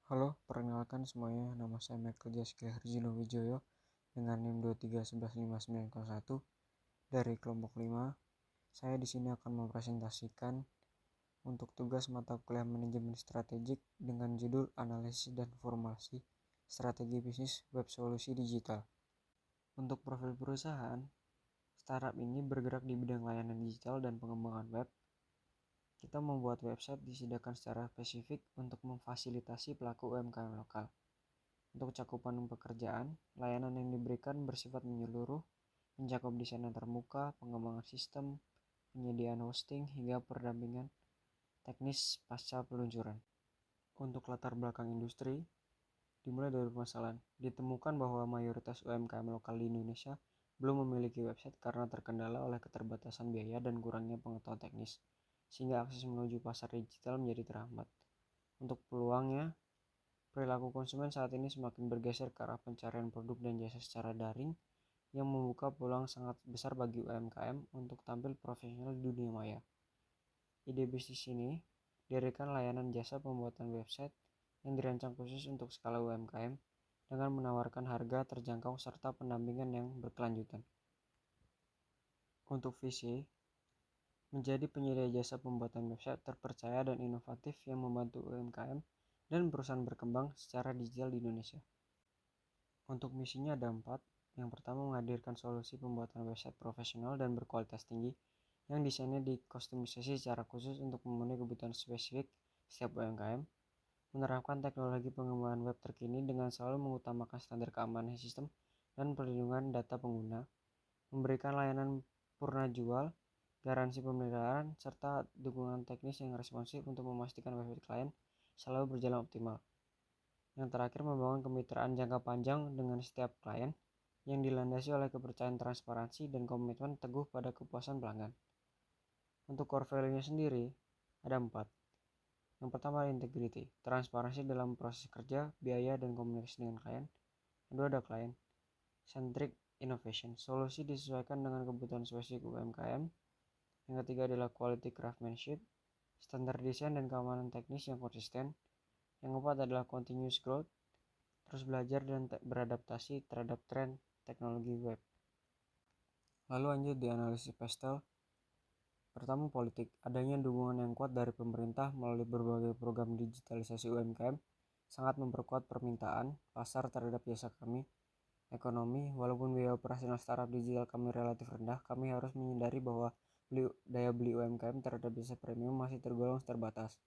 Halo, perkenalkan semuanya. Nama saya Michael Jaski Harjino Wijoyo dengan NIM 2311591 dari kelompok 5. Saya di sini akan mempresentasikan untuk tugas mata kuliah manajemen strategik dengan judul analisis dan formulasi strategi bisnis web solusi digital. Untuk profil perusahaan, startup ini bergerak di bidang layanan digital dan pengembangan web. Kita membuat website disediakan secara spesifik untuk memfasilitasi pelaku UMKM lokal. Untuk cakupan pekerjaan, layanan yang diberikan bersifat menyeluruh, mencakup desain antarmuka, pengembangan sistem, penyediaan hosting, hingga pendampingan teknis pasca peluncuran. Untuk latar belakang industri, dimulai dari permasalahan. Ditemukan bahwa mayoritas UMKM lokal di Indonesia belum memiliki website karena terkendala oleh keterbatasan biaya dan kurangnya pengetahuan teknis, sehingga akses menuju pasar digital menjadi terhambat. Untuk peluangnya, perilaku konsumen saat ini semakin bergeser ke arah pencarian produk dan jasa secara daring yang membuka peluang sangat besar bagi UMKM untuk tampil profesional di dunia maya. Ide bisnis ini didirikan layanan jasa pembuatan website yang dirancang khusus untuk skala UMKM dengan menawarkan harga terjangkau serta pendampingan yang berkelanjutan. Untuk visi, menjadi penyedia jasa pembuatan website terpercaya dan inovatif yang membantu UMKM dan perusahaan berkembang secara digital di Indonesia. Untuk misinya ada 4. Yang pertama, menghadirkan solusi pembuatan website profesional dan berkualitas tinggi yang desainnya dikustomisasi secara khusus untuk memenuhi kebutuhan spesifik setiap UMKM. Menerapkan teknologi pengembangan web terkini dengan selalu mengutamakan standar keamanan sistem dan perlindungan data pengguna. Memberikan layanan purna jual, garansi pemeliharaan, serta dukungan teknis yang responsif untuk memastikan website klien selalu berjalan optimal. Yang terakhir, membangun kemitraan jangka panjang dengan setiap klien yang dilandasi oleh kepercayaan, transparansi, dan komitmen teguh pada kepuasan pelanggan. Untuk core value-nya sendiri, ada 4. Yang pertama, integrity, transparansi dalam proses kerja, biaya, dan komunikasi dengan klien. Kedua, ada client centric innovation, solusi disesuaikan dengan kebutuhan spesifik UMKM. Yang ketiga adalah quality craftsmanship, standar desain dan keamanan teknis yang konsisten. Yang keempat adalah continuous growth, terus belajar dan beradaptasi terhadap tren teknologi web. Lalu lanjut di analisis pastel. Pertama, politik. Adanya dukungan yang kuat dari pemerintah melalui berbagai program digitalisasi UMKM sangat memperkuat permintaan pasar terhadap jasa kami. Ekonomi, walaupun biaya operasional startup digital kami relatif rendah, kami harus menyadari bahwa daya beli UMKM terhadap jasa premium masih tergolong terbatas.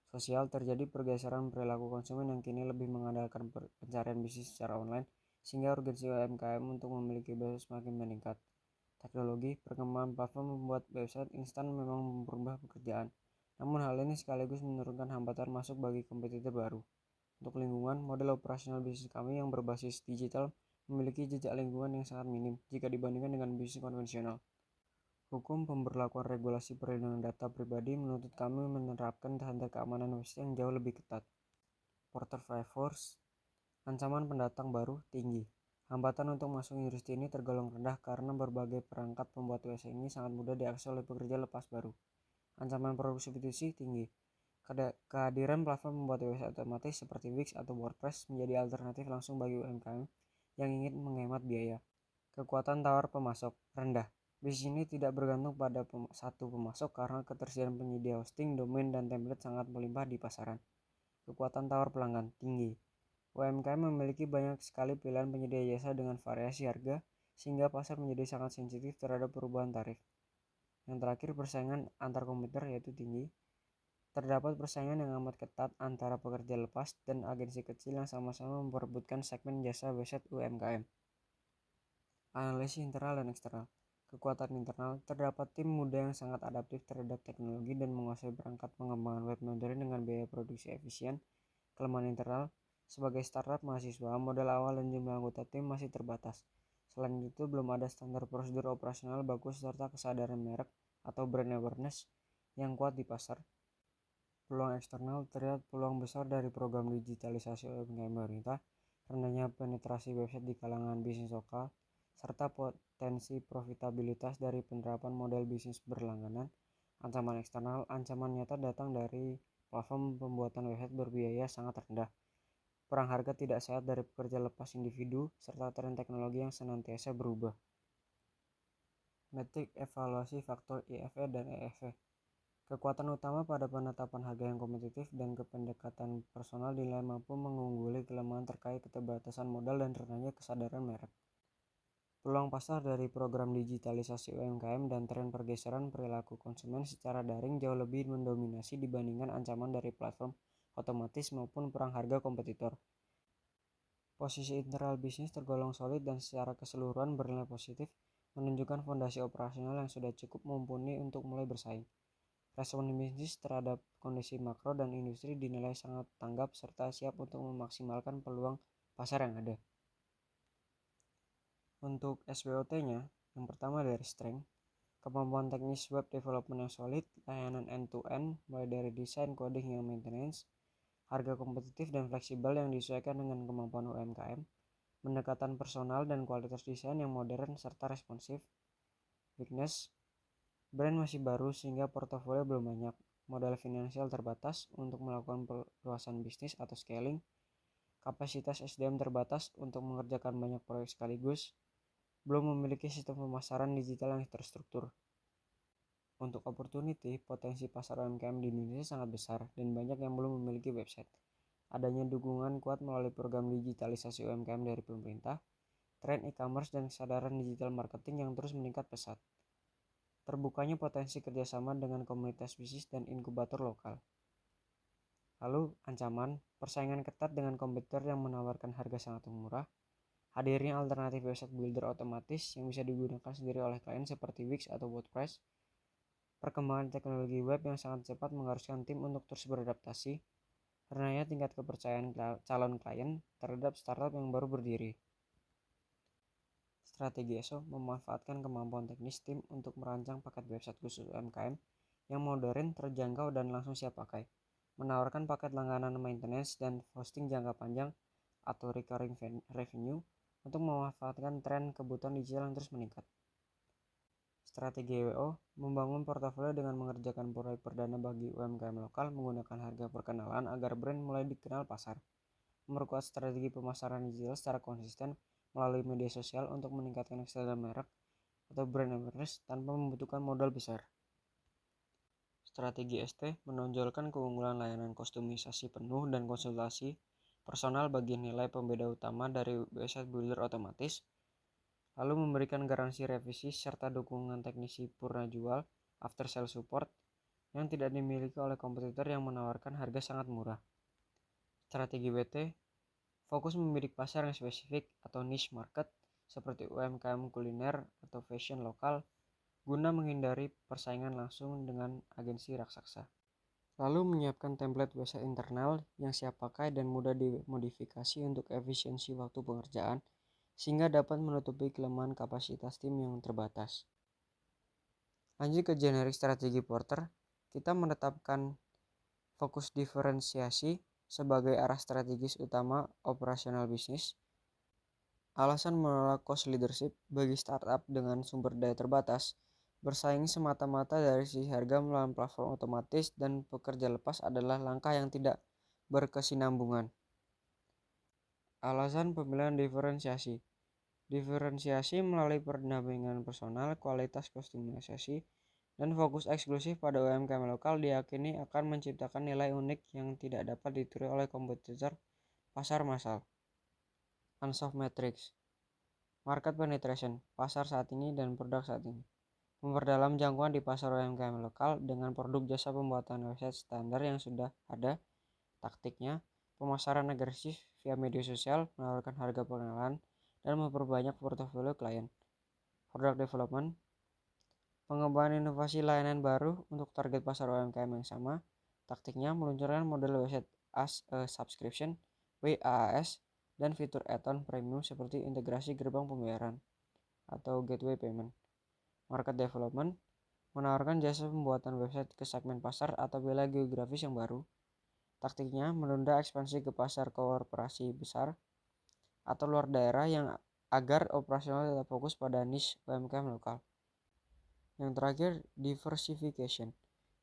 Sosial, terjadi pergeseran perilaku konsumen yang kini lebih mengandalkan pencarian bisnis secara online, sehingga urgensi UMKM untuk memiliki website semakin meningkat. Teknologi, perkembangan platform membuat website instan memang mempermudah pekerjaan, namun hal ini sekaligus menurunkan hambatan masuk bagi kompetitor baru. Untuk lingkungan, model operasional bisnis kami yang berbasis digital memiliki jejak lingkungan yang sangat minim jika dibandingkan dengan bisnis konvensional. Hukum pemberlakuan regulasi perlindungan data pribadi menuntut kami menerapkan standar keamanan website yang jauh lebih ketat. Porter Force, ancaman pendatang baru tinggi. Hambatan untuk masuk industri ini tergolong rendah karena berbagai perangkat pembuat website ini sangat mudah diakses oleh pekerja lepas baru. Ancaman produk substitusi tinggi. Kehadiran platform membuat website otomatis seperti Wix atau WordPress menjadi alternatif langsung bagi UMKM yang ingin menghemat biaya. Kekuatan tawar pemasok rendah. Bisnis ini tidak bergantung pada satu pemasok karena ketersediaan penyedia hosting, domain, dan template sangat melimpah di pasaran. Kekuatan tawar pelanggan tinggi. UMKM memiliki banyak sekali pilihan penyedia jasa dengan variasi harga sehingga pasar menjadi sangat sensitif terhadap perubahan tarif. Yang terakhir, persaingan antar kompetitor yaitu tinggi. Terdapat persaingan yang amat ketat antara pekerja lepas dan agensi kecil yang sama-sama memperebutkan segmen jasa website UMKM. Analisis internal dan eksternal. Kekuatan internal, terdapat tim muda yang sangat adaptif terhadap teknologi dan menguasai perangkat pengembangan web modern dengan biaya produksi efisien. Kelemahan internal, sebagai startup mahasiswa, modal awal dan jumlah anggota tim masih terbatas. Selain itu, belum ada standar prosedur operasional bagus serta kesadaran merek atau brand awareness yang kuat di pasar. Peluang eksternal, terlihat peluang besar dari program digitalisasi UMKM pemerintah, rendahnya penetrasi website di kalangan bisnis lokal, serta potensi profitabilitas dari penerapan model bisnis berlangganan. Ancaman eksternal, ancaman nyata datang dari Platform pembuatan website berbiaya sangat rendah. Perang harga tidak sehat dari pekerja lepas individu, serta tren teknologi yang senantiasa berubah. Metrik evaluasi faktor IFE dan EFE. Kekuatan utama pada penetapan harga yang kompetitif dan kependekatan personal dinilai mampu mengungguli kelemahan terkait keterbatasan modal dan rendahnya kesadaran merek. Peluang pasar dari program digitalisasi UMKM dan tren pergeseran perilaku konsumen secara daring jauh lebih mendominasi dibandingkan ancaman dari platform otomatis maupun perang harga kompetitor. Posisi internal bisnis tergolong solid dan secara keseluruhan bernilai positif, menunjukkan fondasi operasional yang sudah cukup mumpuni untuk mulai bersaing. Respon bisnis terhadap kondisi makro dan industri dinilai sangat tanggap serta siap untuk memaksimalkan peluang pasar yang ada. Untuk SWOT-nya, yang pertama dari strength, kemampuan teknis web development yang solid, layanan end-to-end, mulai dari desain, coding, hingga maintenance, harga kompetitif dan fleksibel yang disesuaikan dengan kemampuan UMKM, pendekatan personal dan kualitas desain yang modern serta responsif. Weakness, brand masih baru sehingga portofolio belum banyak, modal finansial terbatas untuk melakukan perluasan bisnis atau scaling, kapasitas SDM terbatas untuk mengerjakan banyak proyek sekaligus, belum memiliki sistem pemasaran digital yang terstruktur. Untuk opportunity, potensi pasar UMKM di Indonesia sangat besar dan banyak yang belum memiliki website. Adanya dukungan kuat melalui program digitalisasi UMKM dari pemerintah, tren e-commerce dan kesadaran digital marketing yang terus meningkat pesat. Terbukanya potensi kerjasama dengan komunitas bisnis dan inkubator lokal. Lalu, ancaman, persaingan ketat dengan kompetitor yang menawarkan harga sangat murah, hadirnya alternatif website builder otomatis yang bisa digunakan sendiri oleh klien seperti Wix atau WordPress, perkembangan teknologi web yang sangat cepat mengharuskan tim untuk terus beradaptasi, rendahnya tingkat kepercayaan calon klien terhadap startup yang baru berdiri. Strategi ESO memanfaatkan kemampuan teknis tim untuk merancang paket website khusus UMKM yang modern, terjangkau, dan langsung siap pakai, menawarkan paket langganan maintenance dan hosting jangka panjang atau recurring revenue untuk memanfaatkan tren kebutuhan digital yang terus meningkat. Strategi WO membangun portofolio dengan mengerjakan proyek perdana bagi UMKM lokal menggunakan harga perkenalan agar brand mulai dikenal pasar. Memperkuat strategi pemasaran digital secara konsisten melalui media sosial untuk meningkatkan kesadaran merek atau brand awareness tanpa membutuhkan modal besar. Strategi ST menonjolkan keunggulan layanan kustomisasi penuh dan konsultasi personal bagi nilai pembeda utama dari website builder otomatis, lalu memberikan garansi revisi serta dukungan teknisi purna jual after sale support yang tidak dimiliki oleh kompetitor yang menawarkan harga sangat murah. Strategi WT fokus membidik pasar yang spesifik atau niche market seperti UMKM kuliner atau fashion lokal guna menghindari persaingan langsung dengan agensi raksasa. Lalu menyiapkan template website internal yang siap pakai dan mudah dimodifikasi untuk efisiensi waktu pengerjaan sehingga dapat menutupi kelemahan kapasitas tim yang terbatas. Lanjut ke generik strategi Porter, kita menetapkan fokus diferensiasi sebagai arah strategis utama operasional bisnis. Alasan menolak cost leadership bagi startup dengan sumber daya terbatas, bersaing semata-mata dari sisi harga melalui platform otomatis dan pekerja lepas adalah langkah yang tidak berkesinambungan. Alasan pemilihan diferensiasi. Diferensiasi melalui pendampingan personal, kualitas kustomisasi, dan fokus eksklusif pada UMKM lokal diyakini akan menciptakan nilai unik yang tidak dapat ditiru oleh kompetitor pasar massal. Unsolved metrics. Market penetration, pasar saat ini dan produk saat ini. Memperdalam jangkauan di pasar UMKM lokal dengan produk jasa pembuatan website standar yang sudah ada. Taktiknya, pemasaran agresif via media sosial, menawarkan harga pengenalan, dan memperbanyak portofolio klien. Product development, pengembangan inovasi layanan baru untuk target pasar UMKM yang sama. Taktiknya, meluncurkan model website as a subscription, WAAS, dan fitur add-on premium seperti integrasi gerbang pembayaran atau gateway payment. Market development, menawarkan jasa pembuatan website ke segmen pasar atau wilayah geografis yang baru. Taktiknya, menunda ekspansi ke pasar korporasi besar atau luar daerah yang agar operasional tetap fokus pada niche UMKM lokal. Yang terakhir, diversification,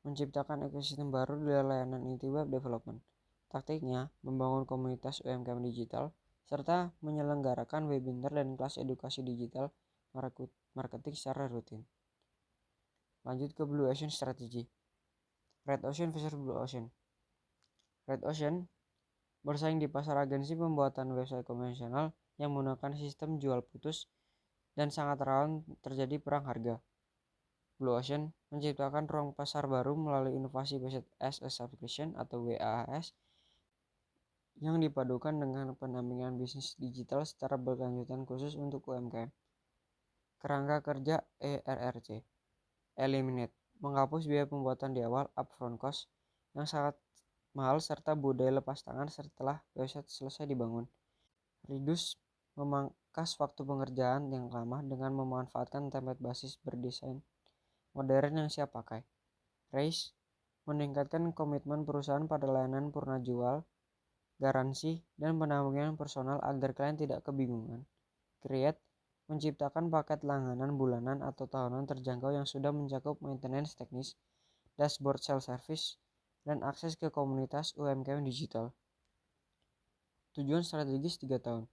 menciptakan ekosistem baru dari layanan inti web development. Taktiknya, membangun komunitas UMKM digital, serta menyelenggarakan webinar dan kelas edukasi digital marketing secara rutin. Lanjut ke Blue Ocean Strategy. Red Ocean versus Blue Ocean. Red Ocean bersaing di pasar agensi pembuatan website konvensional yang menggunakan sistem jual putus dan sangat rawan terjadi perang harga. Blue Ocean menciptakan ruang pasar baru melalui inovasi Website as a Subscription atau WAS yang dipadukan dengan pendampingan bisnis digital secara berkelanjutan khusus untuk UMKM. Kerangka kerja ERRC. Eliminate, menghapus biaya pembuatan di awal upfront cost yang sangat mahal serta budaya lepas tangan setelah website selesai dibangun. Reduce, memangkas waktu pengerjaan yang lama dengan memanfaatkan template basis berdesain modern yang siap pakai. Raise, meningkatkan komitmen perusahaan pada layanan purna jual, garansi, dan pendampingan personal agar klien tidak kebingungan. Create, menciptakan paket langganan bulanan atau tahunan terjangkau yang sudah mencakup maintenance teknis, dashboard self-service, dan akses ke komunitas UMKM digital. Tujuan strategis 3 tahun.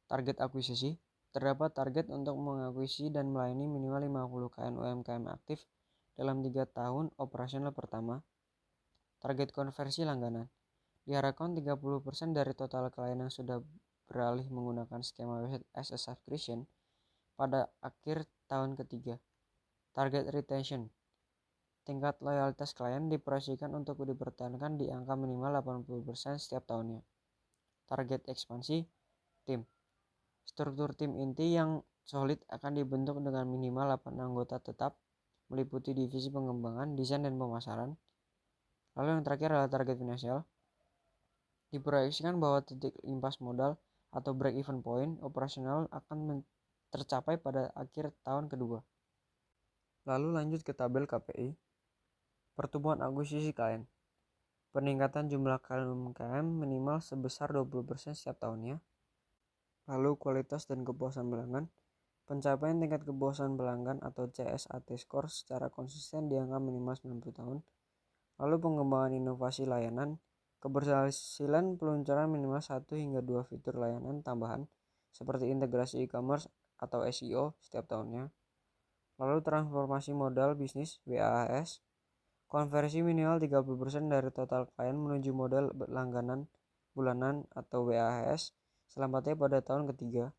Target akuisisi, terdapat target untuk mengakuisisi dan melayani minimal 50 klien UMKM aktif dalam 3 tahun operasional pertama. Target konversi langganan, diharapkan 30% dari total klien yang sudah beralih menggunakan skema website as a subscription pada akhir tahun ketiga. Target retention, tingkat loyalitas klien diproyeksikan untuk dipertahankan di angka minimal 80% setiap tahunnya. Target ekspansi, tim. Struktur tim inti yang solid akan dibentuk dengan minimal 8 anggota tetap, meliputi divisi pengembangan, desain, dan pemasaran. Lalu yang terakhir adalah target finansial. Diproyeksikan bahwa titik impas modal atau break-even point operasional akan tercapai pada akhir tahun kedua. Lalu lanjut ke tabel KPI. Pertumbuhan akuisisi klien. Peningkatan jumlah klien UMKM minimal sebesar 20% setiap tahunnya. Lalu kualitas dan kepuasan pelanggan. Pencapaian tingkat kepuasan pelanggan atau CSAT score secara konsisten di angka minimal 90 tahun. Lalu pengembangan inovasi layanan. Keberhasilan peluncuran minimal 1 hingga 2 fitur layanan tambahan seperti integrasi e-commerce atau SEO setiap tahunnya. Lalu transformasi modal bisnis WAS. Konversi minimal 30% dari total klien menuju model langganan bulanan atau WAS selambatnya pada tahun ketiga.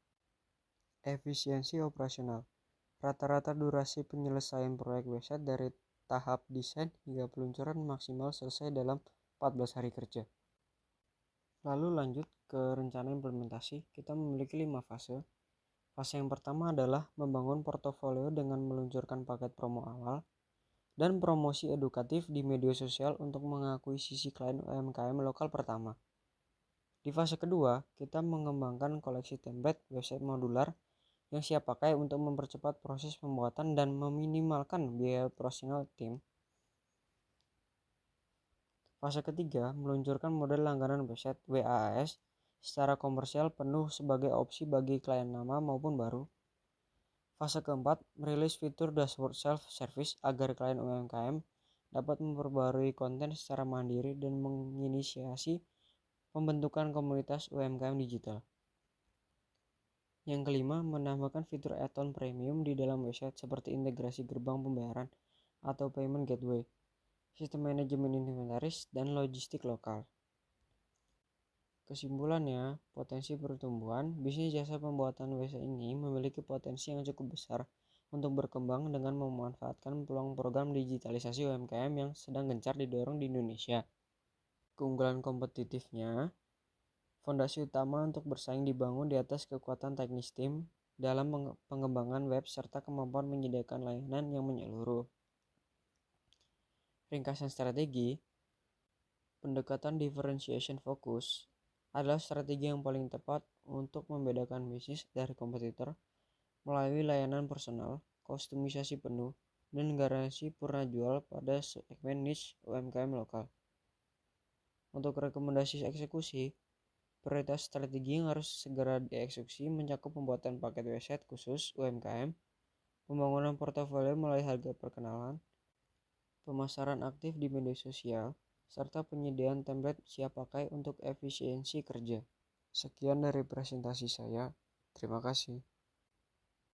Efisiensi operasional. Rata-rata durasi penyelesaian proyek website dari tahap desain hingga peluncuran maksimal selesai dalam 14 hari kerja. Lalu lanjut ke rencana implementasi. Kita memiliki 5 fase. Fase yang pertama adalah membangun portofolio dengan meluncurkan paket promo awal dan promosi edukatif di media sosial untuk mengakuisisi klien UMKM lokal pertama. Di fase kedua, kita mengembangkan koleksi template website modular yang siap pakai untuk mempercepat proses pembuatan dan meminimalkan biaya operasional tim. Fase ketiga, meluncurkan model langganan website WAS secara komersial penuh sebagai opsi bagi klien lama maupun baru. Fase keempat, merilis fitur dashboard self-service agar klien UMKM dapat memperbarui konten secara mandiri dan menginisiasi pembentukan komunitas UMKM digital. Yang kelima, menambahkan fitur add-on premium di dalam website seperti integrasi gerbang pembayaran atau payment gateway, sistem manajemen inventaris, dan logistik lokal. Kesimpulannya, potensi pertumbuhan bisnis jasa pembuatan website ini memiliki potensi yang cukup besar untuk berkembang dengan memanfaatkan peluang program digitalisasi UMKM yang sedang gencar didorong di Indonesia. Keunggulan kompetitifnya, fondasi utama untuk bersaing dibangun di atas kekuatan teknis tim dalam pengembangan web serta kemampuan menyediakan layanan yang menyeluruh. Ringkasan strategi, pendekatan differentiation focus adalah strategi yang paling tepat untuk membedakan bisnis dari kompetitor melalui layanan personal, kustomisasi penuh, dan garansi purna jual pada segmen niche UMKM lokal. Untuk rekomendasi eksekusi, prioritas strategi yang harus segera dieksekusi mencakup pembuatan paket website khusus UMKM, pembangunan portofolio melalui harga perkenalan, pemasaran aktif di media sosial, serta penyediaan template siap pakai untuk efisiensi kerja. Sekian dari presentasi saya. Terima kasih.